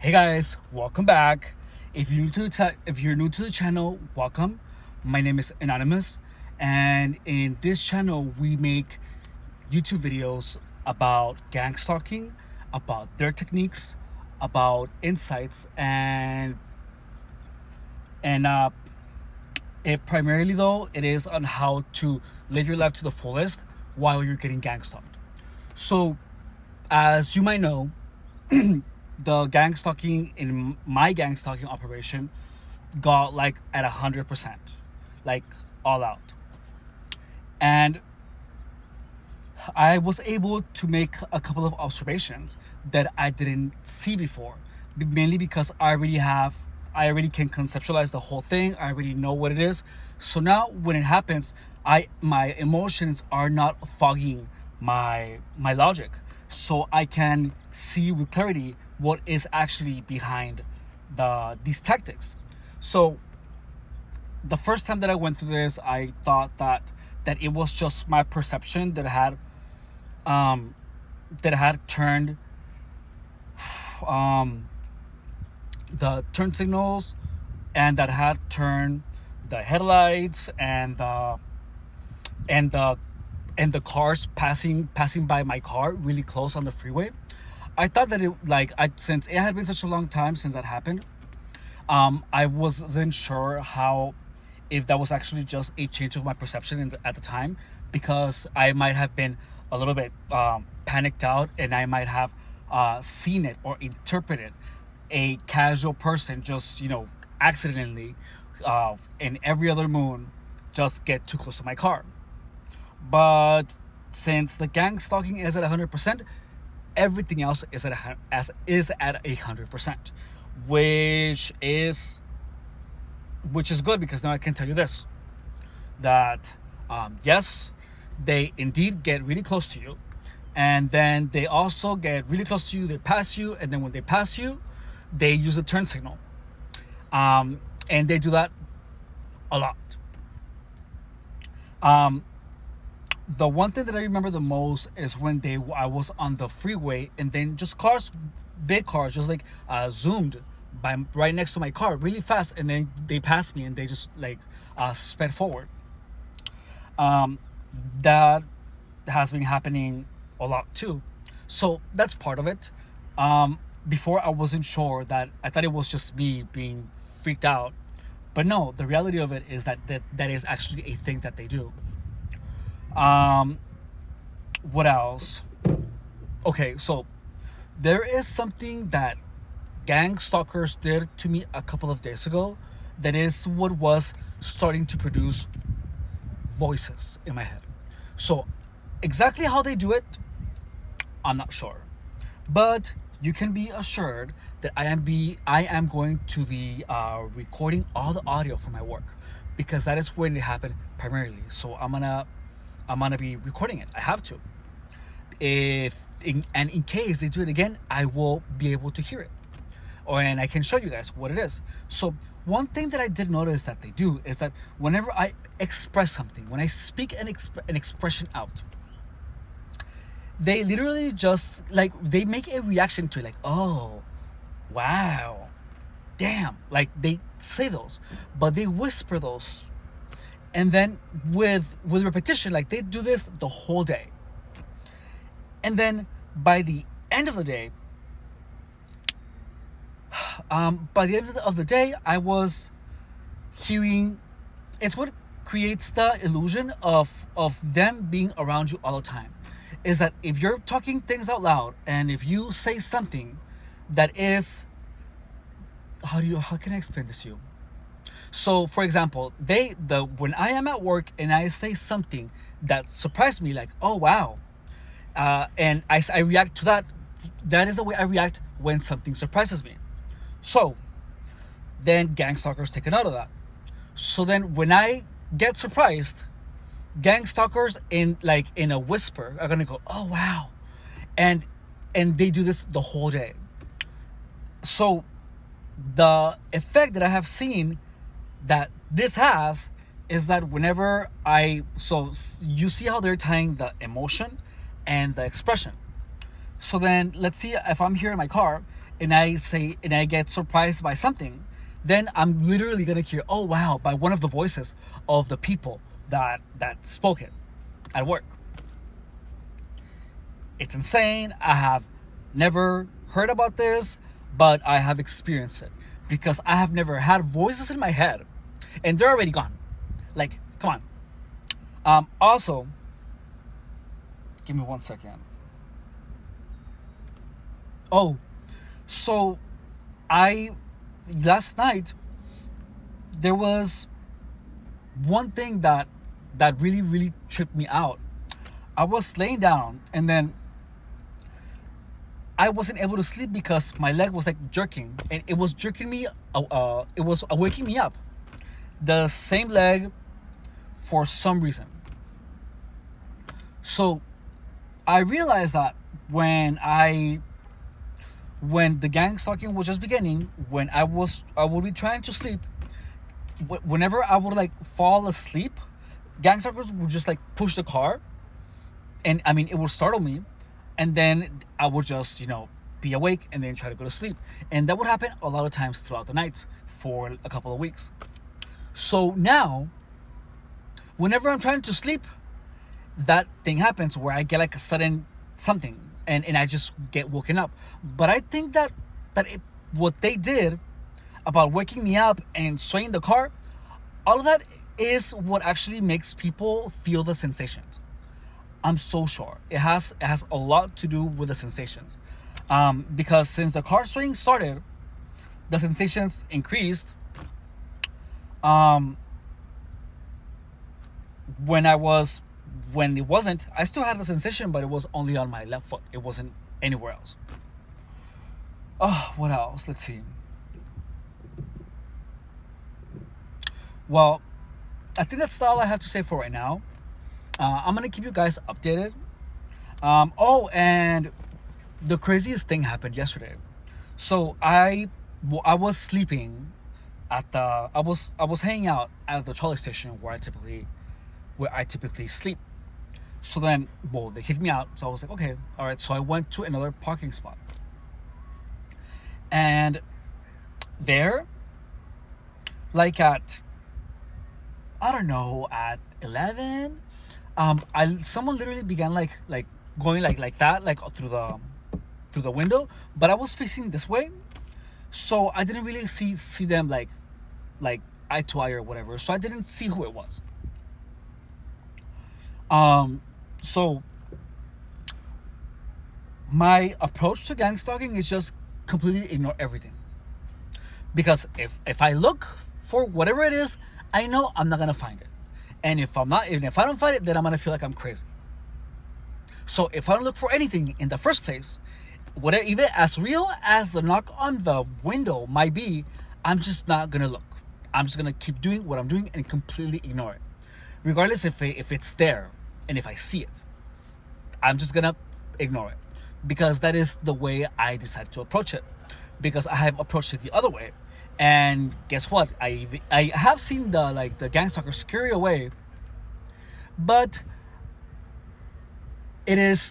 Hey guys, welcome back. If you're new to the channel, welcome. My name is Anonymous, and in this channel we make YouTube videos about gang stalking, about their techniques, about insights, and it primarily though it is on how to live your life to the fullest while you're getting gang stalked. So, as you might know, the gang stalking in my gang stalking operation got like at 100%, like all out. And I was able to make a couple of observations that I didn't see before, mainly because I already can conceptualize the whole thing. I already know what it is. So now when it happens, my emotions are not fogging my logic. So I can see with clarity what is actually behind these tactics. So the first time that I went through this, I thought that it was just my perception um, that had turned um, the turn signals, and that had turned the headlights and the and the cars passing by my car really close on the freeway. I thought that it like I since it had been such a long time since that happened, I wasn't sure how if that was actually just a change of my perception at the time, because I might have been a little bit panicked out, and I might have seen it or interpreted a casual person just accidentally in every other moon just get too close to my car. But since the gang stalking is at 100%, everything else is at 100%, which is which is good, because now I can tell you this, that yes, they indeed get really close to you, and then they also get really close to you. They pass you, and then when they pass you, they use a turn signal, and they do that a lot. Um, the one thing that I remember the most is when they I was on the freeway, and then just cars, big cars, just like zoomed by right next to my car really fast, and then they passed me and they just like sped forward. Um, that has been happening a lot too. So that's part of it. Before I wasn't sure, that I thought it was just me being freaked out, but no, the reality of it is that is actually a thing that they do. Um, what else? Okay, so there is something that gang stalkers did to me a couple of days ago that is what was starting to produce voices in my head. So, exactly how they do it, I'm not sure. But you can be assured that I am going to be recording all the audio for my work, because that is when it happened primarily. So I'm gonna be recording it. I have to. And in case they do it again, I will be able to hear it, and I can show you guys what it is. So one thing that I did notice that they do is that whenever I express something, when I speak an expression out, they literally just like they make a reaction to it, like, oh, wow, damn, like they say those, but they whisper those, and then with repetition, like they do this the whole day, and then by the end of the day, I was hearing. It's what creates the illusion of them being around you all the time. Is that if you're talking things out loud, and if you say something that is, how can I explain this to you? So, for example, when I am at work and I say something that surprised me, like, oh wow, and I react to that. That is the way I react when something surprises me. So then gang stalkers take a note of that. So then when I get surprised, gang stalkers in a whisper are gonna go, oh wow, and they do this the whole day. So the effect that I have seen that this has is that whenever you see how they're tying the emotion and the expression. So then let's see if I'm here in my car and I get surprised by something, then I'm literally gonna hear, oh wow, by one of the voices of the people that spoke it at work. It's insane. I have never heard about this, but I have experienced it because I have never had voices in my head, and they're already gone. Like, come on. Also, give me 1 second. Oh, so I last night there was one thing that really tripped me out. I was laying down and then I wasn't able to sleep because my leg was like jerking and it was jerking me. It was waking me up. The same leg for some reason. So I realized that when I when the gang stalking was just beginning, when I would be trying to sleep, whenever I would like fall asleep, gang stalkers would just like push the car, and I mean it would startle me, and then I would just be awake and then try to go to sleep, and that would happen a lot of times throughout the nights for a couple of weeks. So now, whenever I'm trying to sleep, that thing happens where I get like a sudden something, and I just get woken up. But I think what they did about waking me up and swaying the car, all of that is what actually makes people feel the sensations. I'm so sure it has a lot to do with the sensations, because since the car swing started, the sensations increased. Um, when I was when it wasn't, I still had the sensation, but it was only on my left foot. It wasn't anywhere else. Oh, what else? Let's see. Well, I think that's all I have to say for right now. I'm gonna keep you guys updated. Oh, and the craziest thing happened yesterday. So I was sleeping at the I was hanging out at the trolley station where I typically sleep. So then, well, they kicked me out. So I was like, okay, all right. So I went to another parking spot, and there, like at I don't know, at 11, I someone literally began like going like that, like through the window, but I was facing this way, so I didn't really see them like eye to eye or whatever. So I didn't see who it was. Um, so my approach to gang stalking is just completely ignore everything, because if I look for whatever it is, I know I'm not gonna find it, and if I don't find it, then I'm gonna feel like I'm crazy. So if I don't look for anything in the first place, whatever, even as real as the knock on the window might be, I'm just not gonna look. I'm just gonna keep doing what I'm doing and completely ignore it, regardless if it's there and if I see it. I'm just gonna ignore it, because that is the way I decided to approach it. Because I have approached it the other way, and guess what? I have seen the gang stalker scurry away, but it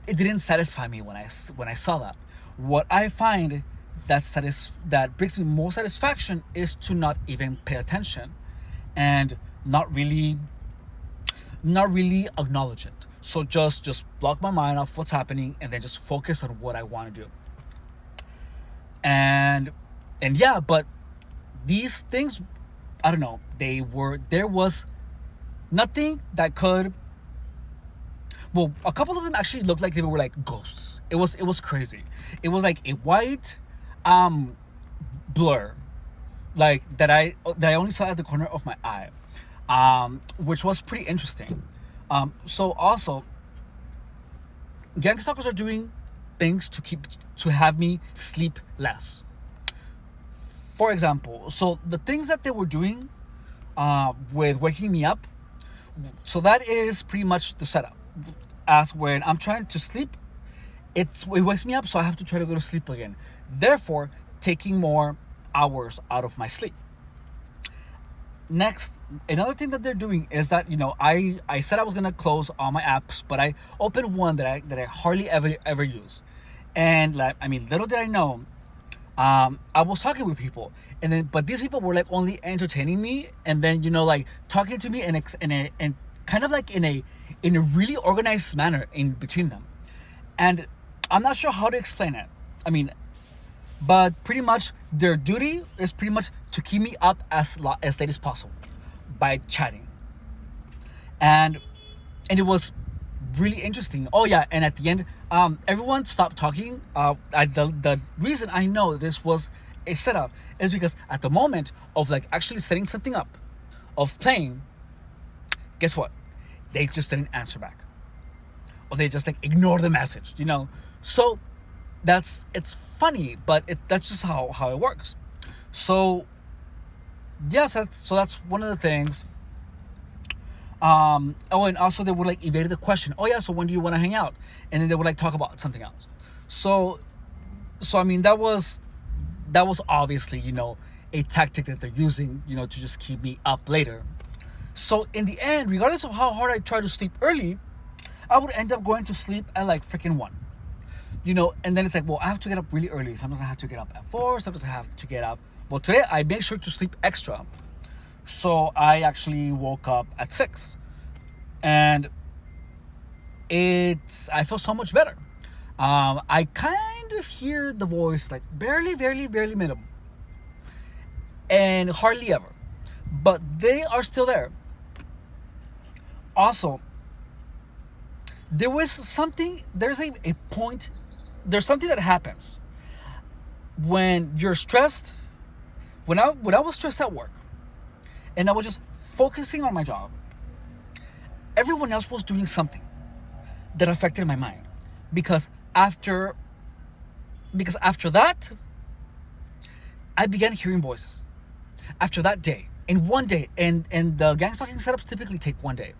didn't satisfy me when I saw that. What I find that brings me more satisfaction is to not even pay attention, and not really acknowledge it. So just block my mind off what's happening and then just focus on what I want to do. And yeah, but these things, I don't know, there was nothing that could, well, a couple of them actually looked like they were like ghosts. It was crazy. It was like a white um blur, like that I only saw at the corner of my eye, which was pretty interesting. So also, gang stalkers are doing things to have me sleep less. For example, so the things that they were doing with waking me up, so that is pretty much the setup. As when I'm trying to sleep, it wakes me up, so I have to try to go to sleep again. Therefore, taking more hours out of my sleep. Next, another thing that they're doing is that I said I was gonna close all my apps, but I opened one that I hardly ever use, and like, I mean, little did I know, I was talking with people, and then but these people were like only entertaining me, and then like talking to me and kind of like in a really organized manner in between them, and I'm not sure how to explain it. I mean, but pretty much their duty is pretty much to keep me up as late as possible by chatting, and it was really interesting. Oh yeah, and at the end, everyone stopped talking. The reason I know this was a setup is because at the moment of like actually setting something up, of playing, guess what? They just didn't answer back, or they just like ignore the message. So it's funny, but that's just how it works. So yes, that's one of the things. Oh, and also they would like evade the question. Oh yeah, so when do you want to hang out? And then they would like talk about something else. So, I mean that was obviously a tactic that they're using to just keep me up later. So in the end, regardless of how hard I try to sleep early, I would end up going to sleep at like freaking 1. And then it's like, well, I have to get up really early. Sometimes I have to get up at 4. Sometimes I have to get up. Well, today I make sure to sleep extra. So I actually woke up at 6, and I feel so much better. I kind of hear the voice like barely, barely, barely minimal, and hardly ever, but they are still there. Also, there's a point, there's something that happens when you're stressed. When I was stressed at work, and I was just focusing on my job, everyone else was doing something that affected my mind, because after that, I began hearing voices. After that day, in one day, and the gang stalking setups typically take one day.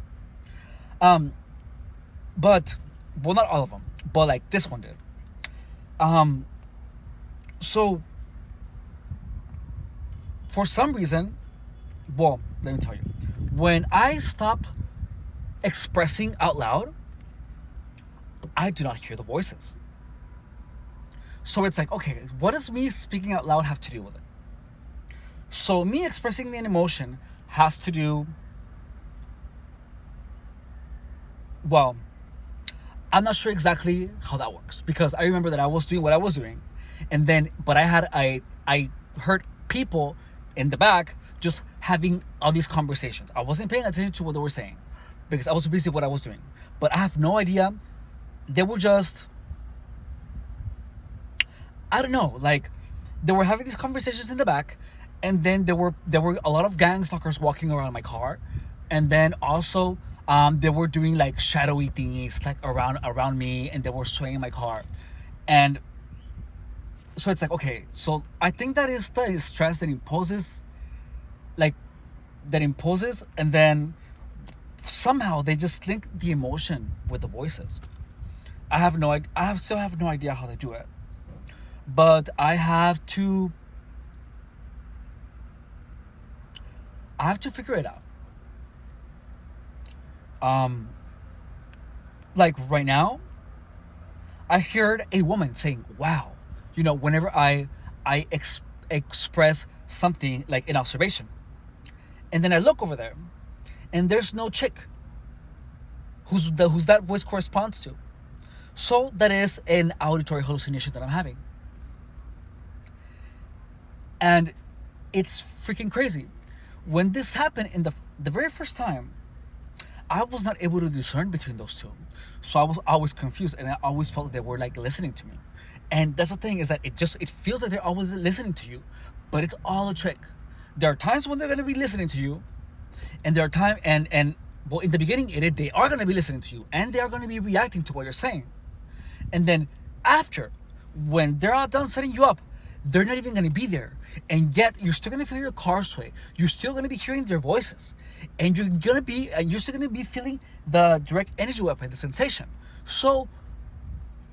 But well, not all of them, but like this one did. So for some reason, well, let me tell you, when I stop expressing out loud, I do not hear the voices. So it's like, okay, what does me speaking out loud have to do with it? So me expressing an emotion has to do, well, I'm not sure exactly how that works, because I remember that I was doing what I was doing, and then, but I heard people in the back just having all these conversations. I wasn't paying attention to what they were saying because I was busy with what I was doing. But I have no idea. They were just, I don't know, like they were having these conversations in the back, and then there were a lot of gang stalkers walking around my car, and then also they were doing like shadowy thingies like around me, and they were swaying my car, and so it's like, okay, so I think that is the stress that imposes, like and then somehow they just link the emotion with the voices. I still have no idea how they do it, but I have to figure it out. Like right now, I heard a woman saying, "Wow," whenever I express something like an observation, and then I look over there, and there's no chick who's that voice corresponds to. So that is an auditory hallucination that I'm having, and it's freaking crazy. When this happened in the very first time, I was not able to discern between those two. So I was always confused, and I always felt they were like listening to me. And that's the thing, is that it feels like they're always listening to you, but it's all a trick. There are times when they're gonna be listening to you, and there are times and well, in the beginning they are gonna be listening to you, and they are gonna be reacting to what you're saying. And then after, when they're all done setting you up, they're not even gonna be there. And yet you're still gonna feel your car sway. You're still gonna be hearing their voices. And you're still gonna be feeling the direct energy weapon, the sensation. So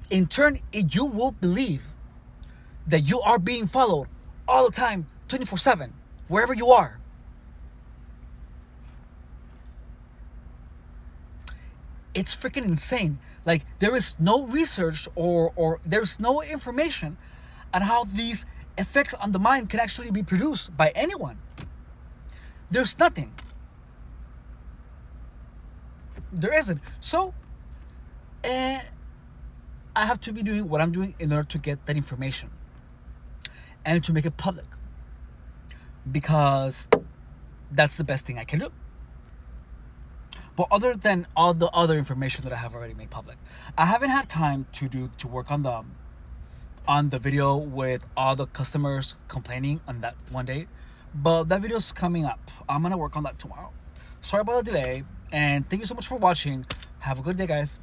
in turn, you will believe that you are being followed all the time, 24/7, wherever you are. It's freaking insane. Like, there is no research or there's no information on how these effects on the mind can actually be produced by anyone. There's nothing. There isn't. So, I have to be doing what I'm doing in order to get that information and to make it public, because that's the best thing I can do. But other than all the other information that I have already made public, I haven't had time to work on the video with all the customers complaining on that one day. But that video's coming up. I'm gonna work on that tomorrow. Sorry about the delay, and thank you so much for watching. Have a good day, guys.